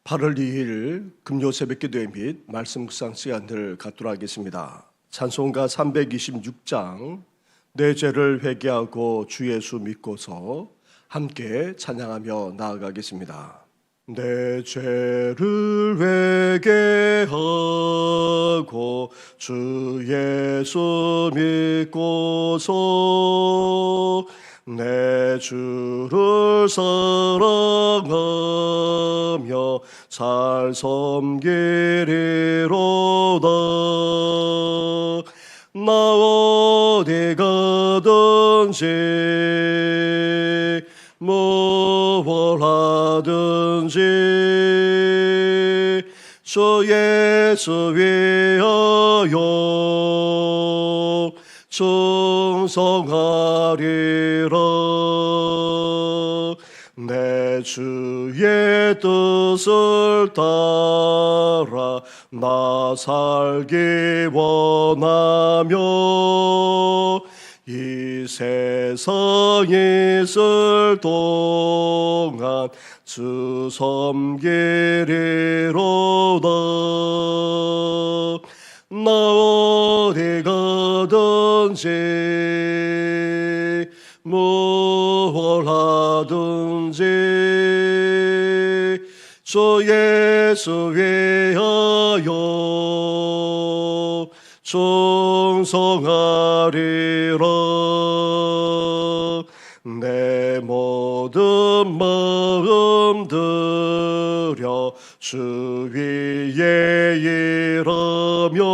8월 2일 금요 새벽기도회 및 말씀 묵상 시간을 갖도록 하겠습니다. 찬송가 326장 내 죄를 회개하고 주 예수 믿고서 함께 찬양하며 나아가겠습니다. 내 죄를 회개하고 주 예수 믿고서 내 주를 사랑하며 잘 섬기리로다. 나 어디 가든지 무엇 하든지 주 예수 위하여 충성하리라. 내 주의 뜻을 따라 나 살기 원하며 이 세상 있을 동안 주 섬기리로다. 나 어디 가든지 무엇 하든지 주 예수 위하여 충성하리라. 내 모든 마음 들여 주 위에 일하며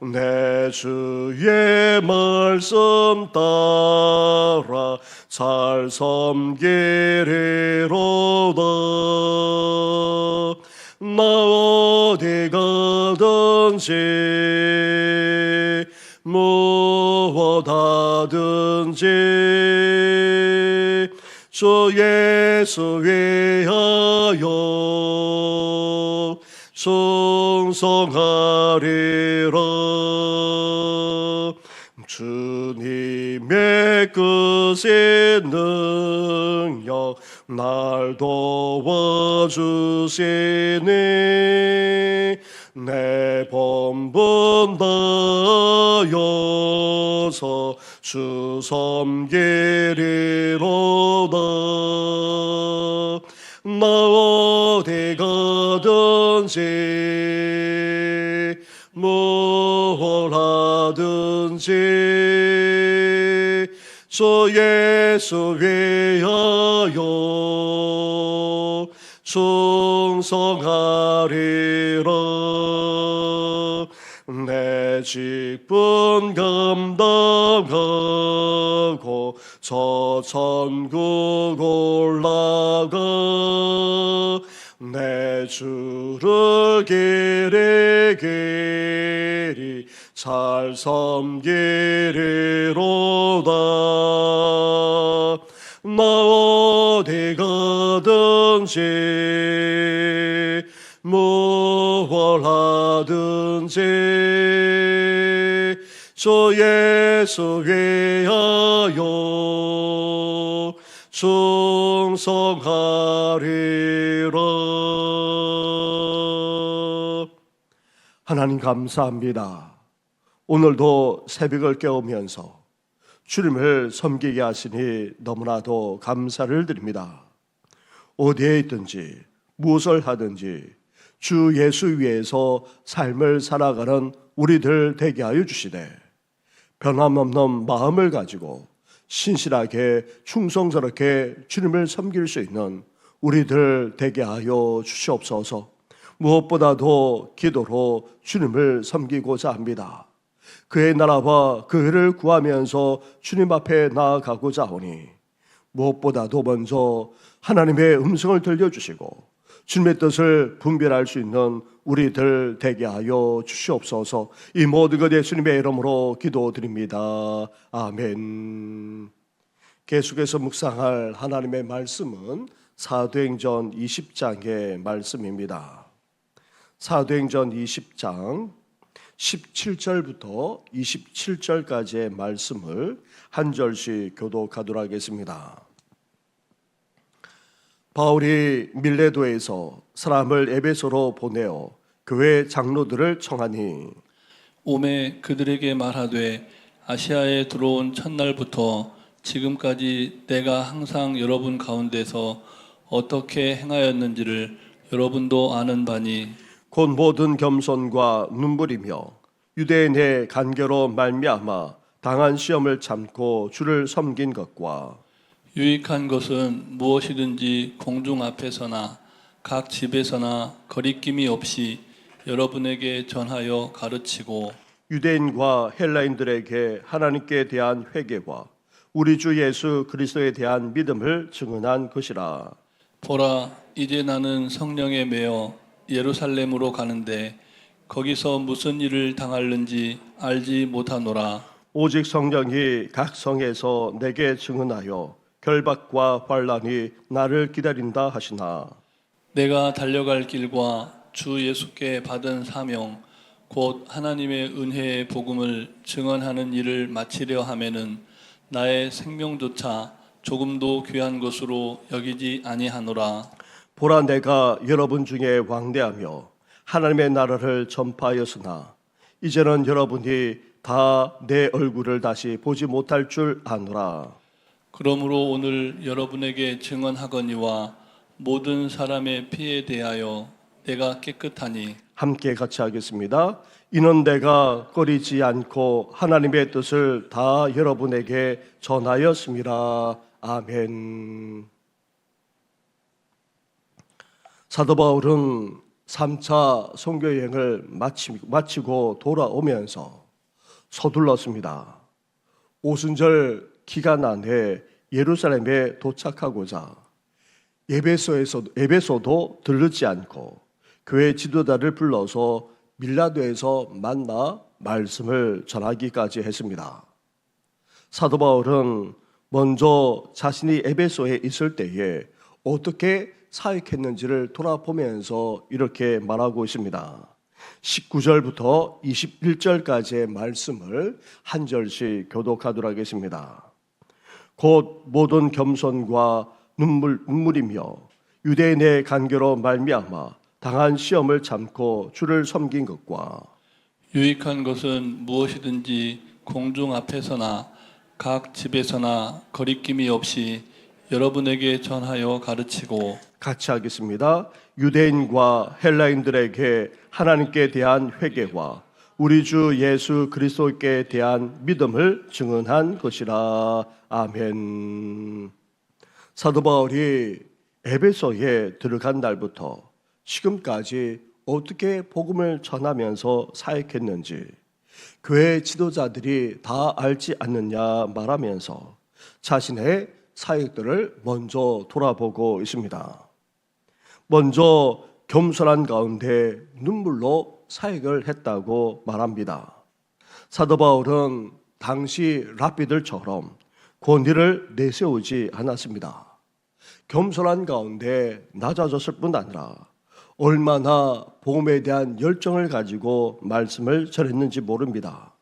내 주의 말씀 따라 잘 섬기리로다. 나 어디 가든지 무엇 하든지 주 예수 위하여 충성하리라. 주님의 크신 능력 날 도와주시니 내 본분 다하여서 주 섬기리로다. 나 어디 가든지 무엇 하든지 주 예수 위하여 충성하리라. 내 직분 감당하고 저 천국 올라가 내 주를 길이 잘 섬기리로다. 나 어디 가든지 무엇 하든지 주 예수 위하여 충성하리라. 하나님 감사합니다. 오늘도 새벽을 깨우면서 주님을 섬기게 하시니 너무나도 감사를 드립니다. 어디에 있든지 무엇을 하든지 주 예수 위에서 삶을 살아가는 우리들 되게 하여 주시되 변함없는 마음을 가지고 신실하게 충성스럽게 주님을 섬길 수 있는 우리들 되게 하여 주시옵소서. 무엇보다도 기도로 주님을 섬기고자 합니다. 그의 나라와 그를 구하면서 주님 앞에 나아가고자 하오니 무엇보다도 먼저 하나님의 음성을 들려주시고 주님의 뜻을 분별할 수 있는 우리들 되게 하여 주시옵소서. 이 모든 것 예수님의 이름으로 기도드립니다. 아멘. 계속해서 묵상할 하나님의 말씀은 사도행전 20장의 말씀입니다. 사도행전 20장 17절부터 27절까지의 말씀을 한 절씩 교독하도록 하겠습니다. 바울이 밀레도에서 사람을 에베소로 보내어 교회 장로들을 청하니 오매 그들에게 말하되 아시아에 들어온 첫날부터 지금까지 내가 항상 여러분 가운데서 어떻게 행하였는지를 여러분도 아는 바니 곧 모든 겸손과 눈물이며 유대인의 간계로 말미암아 당한 시험을 참고 주를 섬긴 것과 유익한 것은 무엇이든지 공중 앞에서나 각 집에서나 거리낌이 없이 여러분에게 전하여 가르치고 유대인과 헬라인들에게 하나님께 대한 회개와 우리 주 예수 그리스도에 대한 믿음을 증언한 것이라. 보라 이제 나는 성령에 매여 예루살렘으로 가는데 거기서 무슨 일을 당할는지 알지 못하노라. 오직 성령이 각 성에서 내게 증언하여 결박과 환난이 나를 기다린다 하시나 내가 달려갈 길과 주 예수께 받은 사명 곧 하나님의 은혜의 복음을 증언하는 일을 마치려 하면은 나의 생명조차 조금도 귀한 것으로 여기지 아니하노라. 보라 내가 여러분 중에 왕래하며 하나님의 나라를 전파하였으나 이제는 여러분이 다 내 얼굴을 다시 보지 못할 줄 아노라. 그러므로 오늘 여러분에게 증언하거니와 모든 사람의 피에 대하여 내가 깨끗하니 함께 같이 하겠습니다. 이는 내가 꺼리지 않고 하나님의 뜻을 다 여러분에게 전하였습니다. 아멘. 사도 바울은 3차 선교여행을 마치고 돌아오면서 서둘렀습니다. 오순절 기간 안에 예루살렘에 도착하고자 에베소도 들르지 않고 교회 지도자를 불러서 밀라도에서 만나 말씀을 전하기까지 했습니다. 사도 바울은 먼저 자신이 에베소에 있을 때에 어떻게 사역했는지를 돌아보면서 이렇게 말하고 있습니다. 19절부터 21절까지의 말씀을 한 절씩 교독하도록 하겠습니다. 곧 모든 겸손과 눈물이며 유대인의 간계로 말미암아 당한 시험을 참고 주를 섬긴 것과 유익한 것은 무엇이든지 공중 앞에서나 각 집에서나 거리낌이 없이 여러분에게 전하여 가르치고 같이 하겠습니다. 유대인과 헬라인들에게 하나님께 대한 회개와 우리 주 예수 그리스도께 대한 믿음을 증언한 것이라. 아멘. 사도 바울이 에베소에 들어간 날부터 지금까지 어떻게 복음을 전하면서 사역했는지 교회 지도자들이 다 알지 않느냐 말하면서 자신의 사역들을 먼저 돌아보고 있습니다. 먼저 겸손한 가운데 눈물로 사역을 했다고 말합니다. 사도 바울은 당시 랍비들처럼 권위를 내세우지 않았습니다. 겸손한 가운데 낮아졌을 뿐 아니라 얼마나 복음에 대한 열정을 가지고 말씀을 전했는지 모릅니다.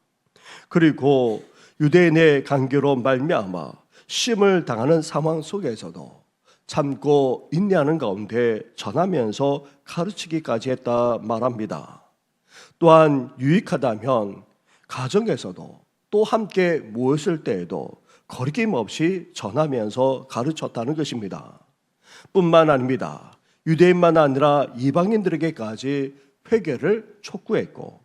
그리고 유대인의 관계로 말미암아 시험을 당하는 상황 속에서도 참고 인내하는 가운데 전하면서 가르치기까지 했다 말합니다. 또한 유익하다면 가정에서도 또 함께 모였을 때에도 거리낌 없이 전하면서 가르쳤다는 것입니다. 뿐만 아닙니다. 유대인만 아니라 이방인들에게까지 회개를 촉구했고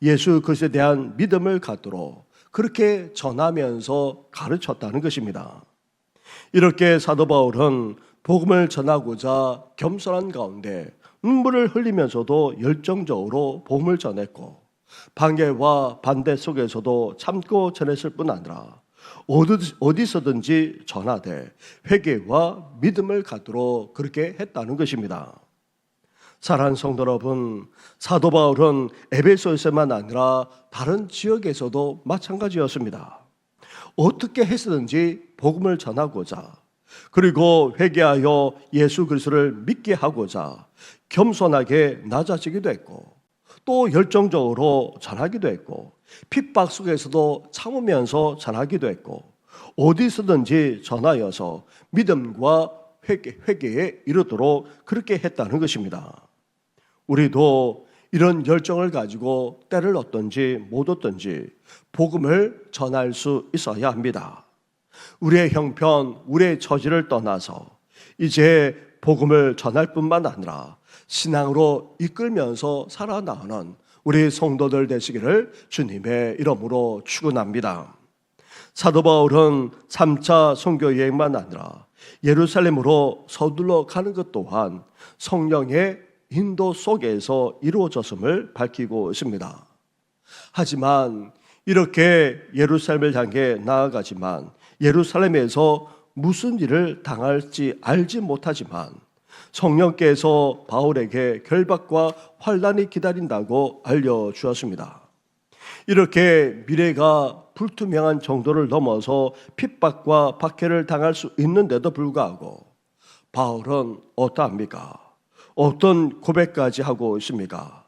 예수 그리스도에 대한 믿음을 갖도록 그렇게 전하면서 가르쳤다는 것입니다. 이렇게 사도 바울은 복음을 전하고자 겸손한 가운데 눈물을 흘리면서도 열정적으로 복음을 전했고 방해와 반대 속에서도 참고 전했을 뿐 아니라 어디서든지 전하되 회개와 믿음을 갖도록 그렇게 했다는 것입니다. 사랑하는 성도 여러분, 사도 바울은 에베소에서만 아니라 다른 지역에서도 마찬가지였습니다. 어떻게 했든지 복음을 전하고자 그리고 회개하여 예수 그리스도를 믿게 하고자 겸손하게 낮아지기도 했고 또 열정적으로 전하기도 했고 핍박 속에서도 참으면서 전하기도 했고 어디서든지 전하여서 믿음과 회개에 이르도록 그렇게 했다는 것입니다. 우리도 이런 열정을 가지고 때를 얻든지 못 얻든지 복음을 전할 수 있어야 합니다. 우리의 형편, 우리의 처지를 떠나서 이제 복음을 전할 뿐만 아니라 신앙으로 이끌면서 살아나가는 우리 성도들 되시기를 주님의 이름으로 축원합니다. 사도 바울은 3차 선교 여행만 아니라 예루살렘으로 서둘러 가는 것 또한 성령의 인도 속에서 이루어졌음을 밝히고 있습니다. 하지만 이렇게 예루살렘을 향해 나아가지만 예루살렘에서 무슨 일을 당할지 알지 못하지만 성령께서 바울에게 결박과 환난이 기다린다고 알려주었습니다. 이렇게 미래가 불투명한 정도를 넘어서 핍박과 박해를 당할 수 있는데도 불구하고 바울은 어떠합니까? 어떤 고백까지 하고 있습니까?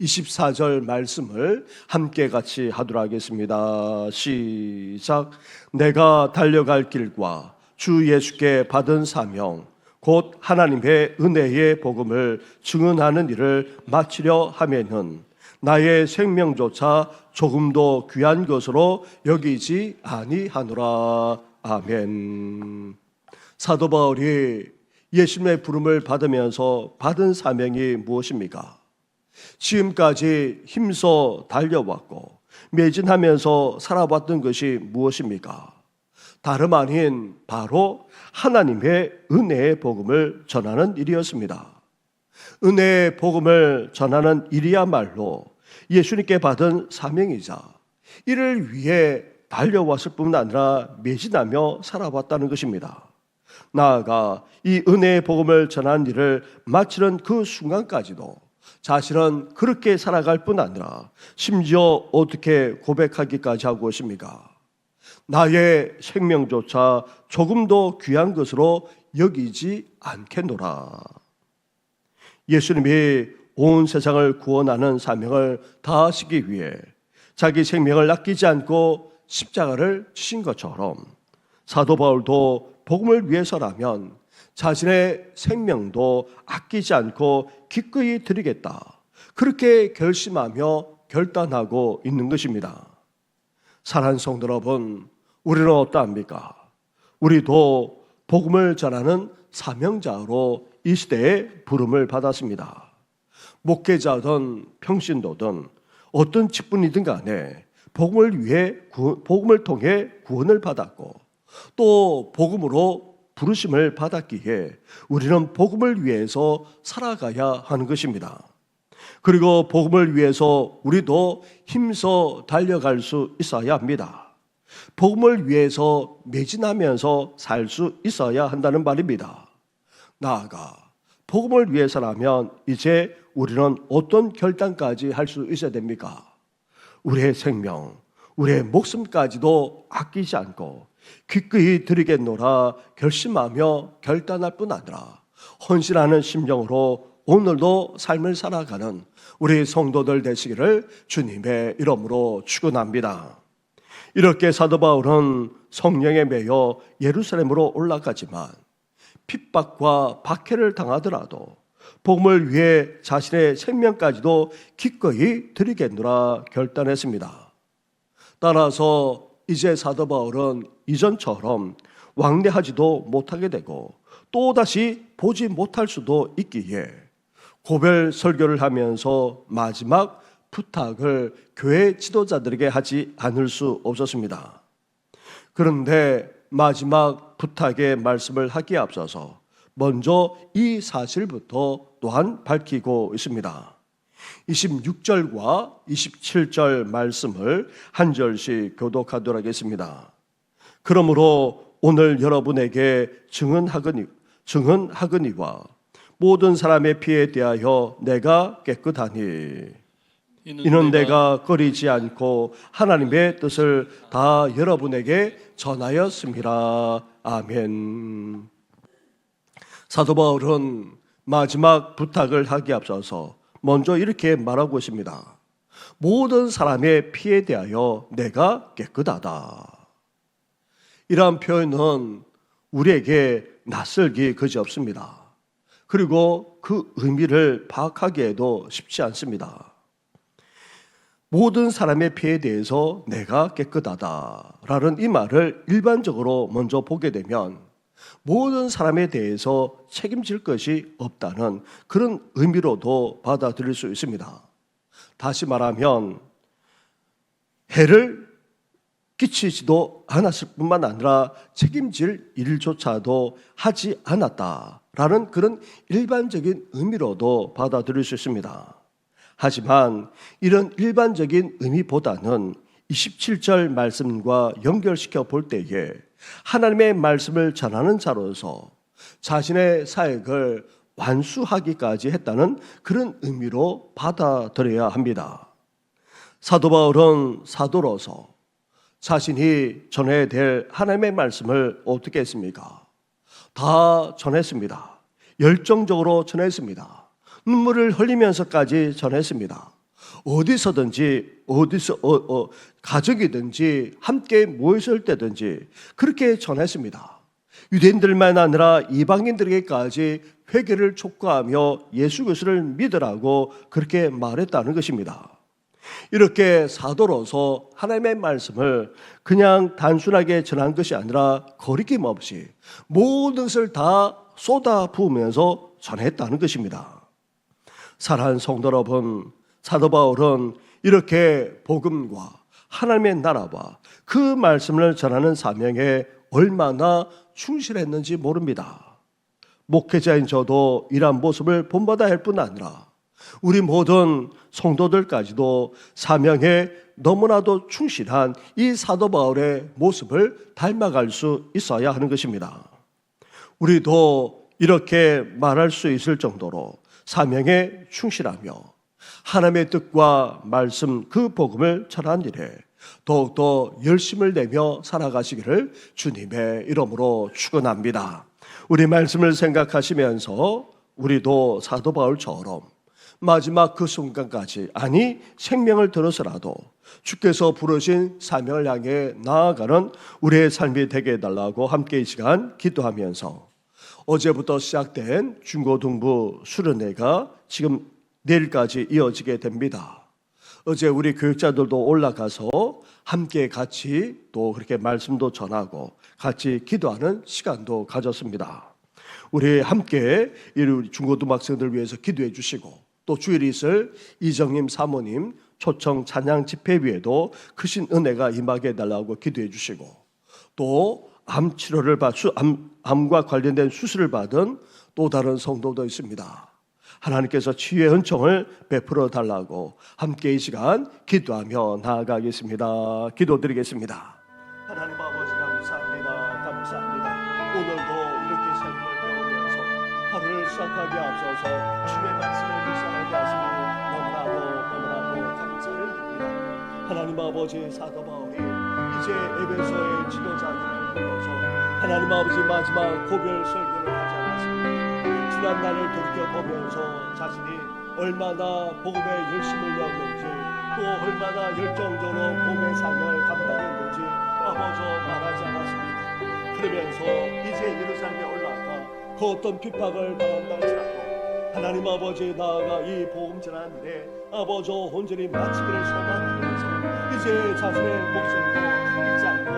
24절 말씀을 함께 같이 하도록 하겠습니다. 시작. 내가 달려갈 길과 주 예수께 받은 사명 곧 하나님의 은혜의 복음을 증언하는 일을 마치려 하면은 나의 생명조차 조금도 귀한 것으로 여기지 아니하노라. 아멘. 사도 바울이 예수님의 부름을 받으면서 받은 사명이 무엇입니까? 지금까지 힘써 달려왔고 매진하면서 살아왔던 것이 무엇입니까? 다름 아닌 바로 하나님의 은혜의 복음을 전하는 일이었습니다. 은혜의 복음을 전하는 일이야말로 예수님께 받은 사명이자 이를 위해 달려왔을 뿐 아니라 매진하며 살아왔다는 것입니다. 나아가 이 은혜의 복음을 전하는 일을 마치는 그 순간까지도 자신은 그렇게 살아갈 뿐 아니라 심지어 어떻게 고백하기까지 하고 있습니까? 나의 생명조차 조금도 귀한 것으로 여기지 않겠노라. 예수님이 온 세상을 구원하는 사명을 다하시기 위해 자기 생명을 아끼지 않고 십자가를 지신 것처럼 사도 바울도 복음을 위해서라면 자신의 생명도 아끼지 않고 기꺼이 드리겠다. 그렇게 결심하며 결단하고 있는 것입니다. 사랑하는 성도 여러분, 우리는 어떠합니까? 우리도 복음을 전하는 사명자로 이 시대에 부름을 받았습니다. 목회자든 평신도든 어떤 직분이든 간에 복음을 통해 구원을 받았고 또 복음으로 부르심을 받았기에 우리는 복음을 위해서 살아가야 하는 것입니다. 그리고 복음을 위해서 우리도 힘써 달려갈 수 있어야 합니다. 복음을 위해서 매진하면서 살 수 있어야 한다는 말입니다. 나아가 복음을 위해서라면 이제 우리는 어떤 결단까지 할 수 있어야 됩니까? 우리의 생명, 우리의 목숨까지도 아끼지 않고 기꺼이 드리겠노라 결심하며 결단할 뿐 아니라 헌신하는 심정으로 오늘도 삶을 살아가는 우리 성도들 되시기를 주님의 이름으로 축원합니다. 이렇게 사도 바울은 성령에 매여 예루살렘으로 올라가지만 핍박과 박해를 당하더라도 복음을 위해 자신의 생명까지도 기꺼이 드리겠노라 결단했습니다. 따라서 이제 사도 바울은 이전처럼 왕래하지도 못하게 되고 또다시 보지 못할 수도 있기에 고별 설교를 하면서 마지막 부탁을 교회 지도자들에게 하지 않을 수 없었습니다. 그런데 마지막 부탁의 말씀을 하기에 앞서서 먼저 이 사실부터 또한 밝히고 있습니다. 26절과 27절 말씀을 한 절씩 교독하도록 하겠습니다. 그러므로 오늘 여러분에게 증언하거니와 모든 사람의 피에 대하여 내가 깨끗하니 이는 내가 꺼리지 않고 하나님의 뜻을 다 여러분에게 전하였습니다. 아멘. 사도 바울은 마지막 부탁을 하기에 앞서서 먼저 이렇게 말하고 있습니다. 모든 사람의 피에 대하여 내가 깨끗하다. 이러한 표현은 우리에게 낯설기 그지없습니다. 그리고 그 의미를 파악하기에도 쉽지 않습니다. 모든 사람의 피에 대해서 내가 깨끗하다라는 이 말을 일반적으로 먼저 보게 되면 모든 사람에 대해서 책임질 것이 없다는 그런 의미로도 받아들일 수 있습니다. 다시 말하면 해를 끼치지도 않았을 뿐만 아니라 책임질 일조차도 하지 않았다라는 그런 일반적인 의미로도 받아들일 수 있습니다. 하지만 이런 일반적인 의미보다는 27절 말씀과 연결시켜 볼 때에 하나님의 말씀을 전하는 자로서 자신의 사역을 완수하기까지 했다는 그런 의미로 받아들여야 합니다. 사도 바울은 사도로서 자신이 전해야 될 하나님의 말씀을 어떻게 했습니까? 다 전했습니다. 열정적으로 전했습니다. 눈물을 흘리면서까지 전했습니다. 어디서든지 가족이든지 함께 모였을 때든지 그렇게 전했습니다. 유대인들만 아니라 이방인들에게까지 회개를 촉구하며 예수 그리스도를 믿으라고 그렇게 말했다는 것입니다. 이렇게 사도로서 하나님의 말씀을 그냥 단순하게 전한 것이 아니라 거리낌 없이 모든 것을 다 쏟아 부으면서 전했다는 것입니다. 사랑하는 성도 여러분, 사도 바울은 이렇게 복음과 하나님의 나라와 그 말씀을 전하는 사명에 얼마나 충실했는지 모릅니다. 목회자인 저도 이러한 모습을 본받아야 할 뿐 아니라 우리 모든 성도들까지도 사명에 너무나도 충실한 이 사도 바울의 모습을 닮아갈 수 있어야 하는 것입니다. 우리도 이렇게 말할 수 있을 정도로 사명에 충실하며 하나님의 뜻과 말씀 그 복음을 전하는 일에 더욱더 열심을 내며 살아가시기를 주님의 이름으로 축원합니다. 우리 말씀을 생각하시면서 우리도 사도 바울처럼 마지막 그 순간까지, 아니 생명을 들어서라도 주께서 부르신 사명을 향해 나아가는 우리의 삶이 되게 해달라고 함께 이 시간 기도하면서 어제부터 시작된 중고등부 수련회가 지금 내일까지 이어지게 됩니다. 어제 우리 교육자들도 올라가서 함께 같이 또 그렇게 말씀도 전하고 같이 기도하는 시간도 가졌습니다. 우리 함께 우리 중고등부 학생들 위해서 기도해 주시고 또 주일에 있을 이정님 사모님 초청 찬양 집회위에도 크신 은혜가 임하게 해달라고 기도해 주시고 또 암 치료를 암과 관련된 수술을 받은 또 다른 성도도 있습니다. 하나님께서 치유의 은총을 베풀어 달라고 함께 이 시간 기도하며 나아가겠습니다. 기도드리겠습니다. 하나님 아버지 감사합니다. 오늘도 이렇게 삶을 배우면서 하루를 시작하기에 앞서서 주의 말씀을 묵상하게 하시니 너무나도 감사를 드립니다. 하나님 아버지 사도 바울이 이제 에베소의 지도자들을 불러서 하나님 아버지 마지막 고별 설교를 하지 않았습니까? 지난 날을 돌이켜보면서 자신이 얼마나 복음에 열심을 내었는지 또 얼마나 열정적으로 복음의 사명을 감당했는지 아버지 말하지 않았습니까? 그러면서 이제 예루살렘에 올라가 그 어떤 핍박을 당한다 할지라도 하나님 아버지 나아가 이 복음 전하는 일에 아버지 온전히 마치기를 소망하면서 이제 자신의 목숨도 아끼지 않고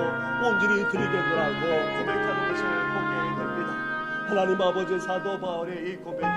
온전히 드리겠노라고 고백하는 것을 보게 됩니다. 하나님 아버지 사도 바울의 이 고백이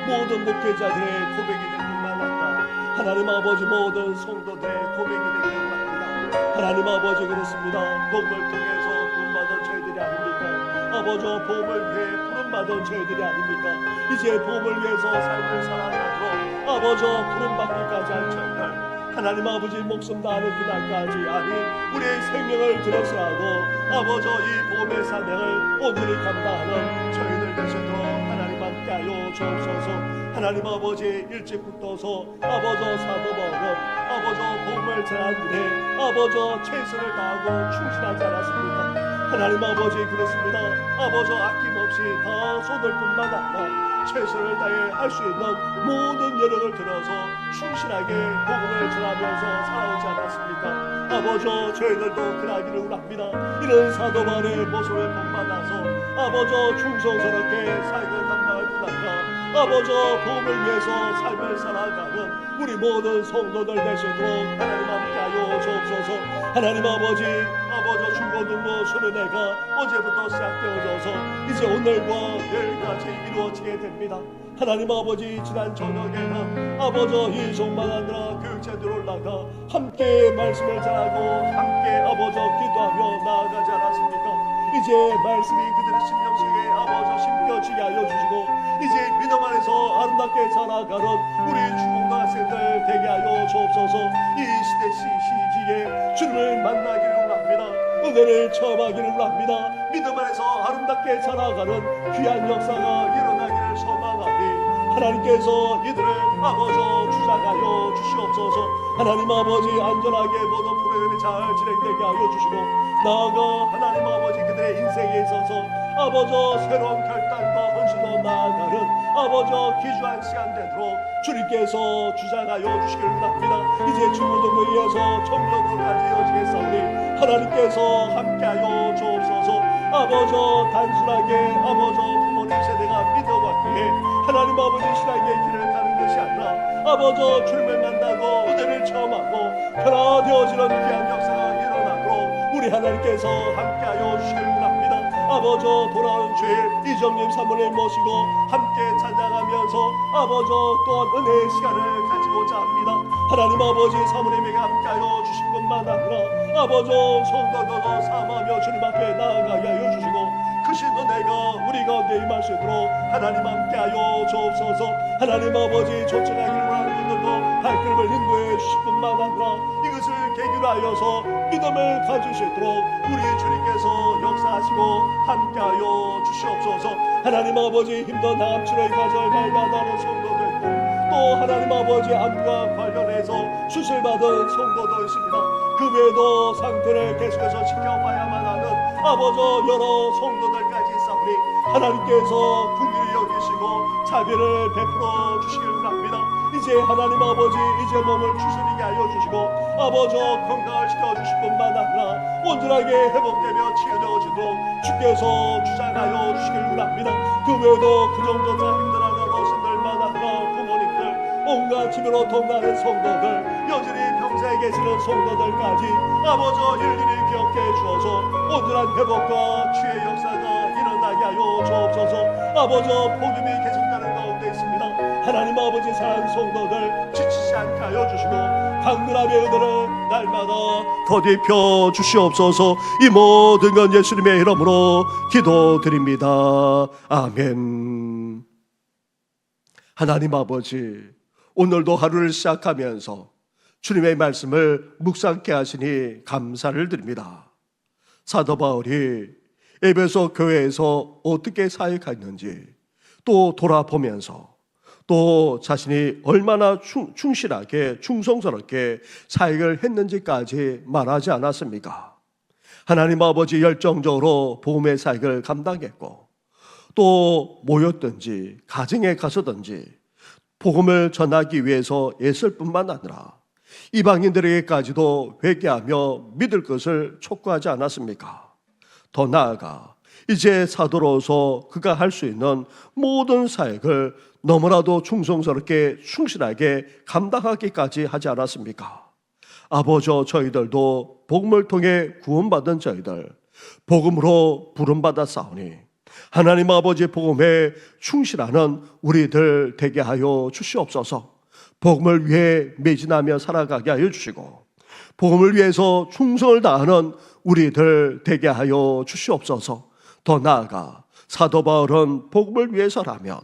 모든 목회자들의 고백이 될 뿐만 아니라 하나님 아버지 모든 성도들의 고백이 되기를 바랍니다. 하나님 아버지 그렇습니다. 복음을 통해서 구원받은 저희들이 아닙니까? 아버지 복음을 위해 부름받은 저희들이 아닙니까? 이제 복음을 위해서 삶을 살아가도록 아버지 부름받기까지 한 저희들 하나님 아버지 목숨 다하는 그날까지 아니 우리의 생명을 들어서라도 아버지 이 복음의 사명을 온전히 감당하는 저희들 되시도록 하나님 함께하여 주옵소서. 하나님 아버지 일찍부터서 아버지 사도 바울은 아버지 복음을 전하는 일에 아버지 최선을 다하고 충실하지 않았습니까? 하나님 아버지 그렇습니다. 아버지 아낌없이 다 쏟을 뿐만 아니라 최선을 다해 할 수 있는 모든 여력을 들어서 충실하게 복음을 전하면서 살아오지 않았습니까? 아버지 저희들도 그러기를 원합니다. 이런 사도 바울의 모습을 본받아서 아버지 충성스럽게 사역을 감당할 뿐 아니라 아버지 복음을 위해서 삶을 살아가는 우리 모든 성도들 되시도록 하나님 함께하여 주옵소서. 하나님 아버지 중고등부 수련회가 어제부터 시작되어져서 이제 오늘과 내일까지 이루어지게 됩니다. 하나님 아버지 지난 저녁에는 아버지 이 종만 아니라 교육자들 올라가 함께 말씀을 전하고 함께 아버지 기도하며 나아가지 않았습니까? 이제 말씀이 그들의 심령 속에 아버지 심겨지게 하여 주시고 이제 믿음 안에서 아름답게 살아가는 우리 중고등 학생들 되게 하여 주옵소서. 이 시기에 주님을 만나기를 원합니다. 은혜를 체험하기를 원합니다. 믿음 안에서 아름답게 살아가는 귀한 역사가 일어나기를 소망하니 하나님께서 이들을 아버지 주장하여 주시옵소서. 하나님 아버지 안전하게 모든 프로그램이 잘 진행되게 하여 주시고 나아가 하나님 아버지 그들의 인생에 있어서 아버지 새로운 결단과 헌신으로 나아가는 아버지 귀중한 시간 되도록 주님께서 주장하여 주시기를 원합니다. 이제 중고등부에서 청년으로까지 이어지겠사오니 하나님께서 함께하여 주옵소서. 아버지 단순하게 아버지 부모님 세대가 믿어왔기에 하나님 아버지 신앙의 길을 가는 것이 아니라 아버지 주님을 만나고 은혜를 체험하고 변화되어지는 귀한 역사가 일어나도록 우리 하나님께서 함께하여 주시기를 원합니다. 아버지 돌아오는 주일 이정님 사모님 모시고 함께 찬양하면서 아버지 또한 은혜의 시간을 가지고자 합니다. 하나님 아버지 사모님에게 함께하여 주신 것만 아니라 아버지 성도들도 삼하며 주님 앞에 나아가게 하여 주시고 크신 은혜가 우리 가운데 임할 수 있도록 하나님 함께하여 주옵소서. 하나님 아버지 초청하기를 원하는 분들도 발걸음을 인도해 주실 뿐만 아니라 이것을 계기로 하여서 믿음을 가질 수 있도록 우리 주님께서 역사하시고 함께하여 주시옵소서. 하나님 아버지 힘든 다암치료의 가설 발견하는 성도도 있고 또 하나님 아버지 암과 관련해서 수술받은 성도도 있습니다. 그 외에도 상태를 계속해서 지켜봐야만 하는 아버지 여러 성도들까지 있사오니 하나님께서 긍휼히 여기시고 자비를 베풀어 주시길 원합니다. 이제 하나님 아버지 이제 몸을 추스리게 하여 주시고 아버지 건강을 시켜주실 뿐만 아니라 온전하게 회복되며 치유되어지도록 주께서 주장하여 주시길 원합니다. 그 외에도 그 정도가 힘들어하는 어르신들만 아니라 부모님들 온갖 집으로 통하는 성도들 여전히 병사에 계시는 성도들까지 아버지 일일이 기억해 주어서 온전한 회복과 치유의 역사가 일어나게 하여 주옵소서. 아버지 복음이 계속되는 가운데 있습니다. 하나님 아버지 사랑 성도들 지치지 않게 하여 주시고 강건함의 은혜를 날마다 더딥혀 주시옵소서. 이 모든 건 예수님의 이름으로 기도드립니다. 아멘. 하나님 아버지 오늘도 하루를 시작하면서 주님의 말씀을 묵상케 하시니 감사를 드립니다. 사도 바울이 에베소 교회에서 어떻게 사역했는지 또 돌아보면서 또 자신이 얼마나 충실하게 충성스럽게 사역을 했는지까지 말하지 않았습니까? 하나님 아버지 열정적으로 복음의 사역을 감당했고 또 모였든지 가정에 가서든지 복음을 전하기 위해서 애쓸 뿐만 아니라 이방인들에게까지도 회개하며 믿을 것을 촉구하지 않았습니까? 더 나아가 이제 사도로서 그가 할 수 있는 모든 사역을 너무나도 충성스럽게 충실하게 감당하기까지 하지 않았습니까? 아버지 저희들도 복음을 통해 구원받은 저희들 복음으로 부름받아 싸우니 하나님 아버지 복음에 충실하는 우리들 되게 하여 주시옵소서. 복음을 위해 매진하며 살아가게 하여 주시고 복음을 위해서 충성을 다하는 우리들 되게 하여 주시옵소서. 더 나아가 사도 바울은 복음을 위해서라면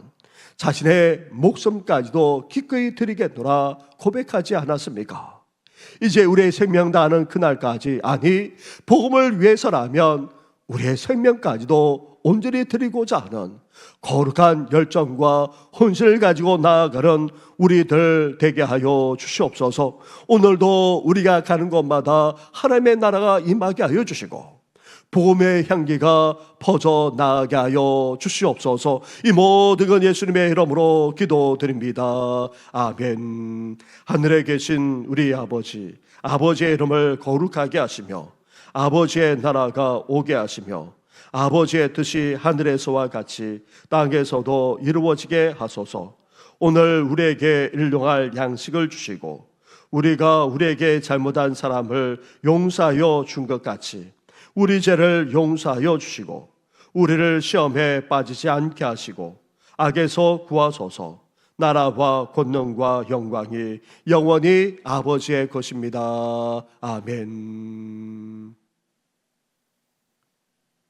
자신의 목숨까지도 기꺼이 드리겠노라 고백하지 않았습니까? 이제 우리의 생명 다하는 그날까지 아니 복음을 위해서라면 우리의 생명까지도 온전히 드리고자 하는 거룩한 열정과 헌신을 가지고 나아가는 우리들 되게 하여 주시옵소서. 오늘도 우리가 가는 곳마다 하나님의 나라가 임하게 하여 주시고 복음의 향기가 퍼져 나가게 하여 주시옵소서. 이 모든 건 예수님의 이름으로 기도드립니다. 아멘. 하늘에 계신 우리 아버지, 아버지의 이름을 거룩하게 하시며 아버지의 나라가 오게 하시며 아버지의 뜻이 하늘에서와 같이 땅에서도 이루어지게 하소서. 오늘 우리에게 일용할 양식을 주시고 우리가 우리에게 잘못한 사람을 용서하여 준 것 같이 우리 죄를 용서하여 주시고 우리를 시험에 빠지지 않게 하시고 악에서 구하소서. 나라와 권능과 영광이 영원히 아버지의 것입니다. 아멘.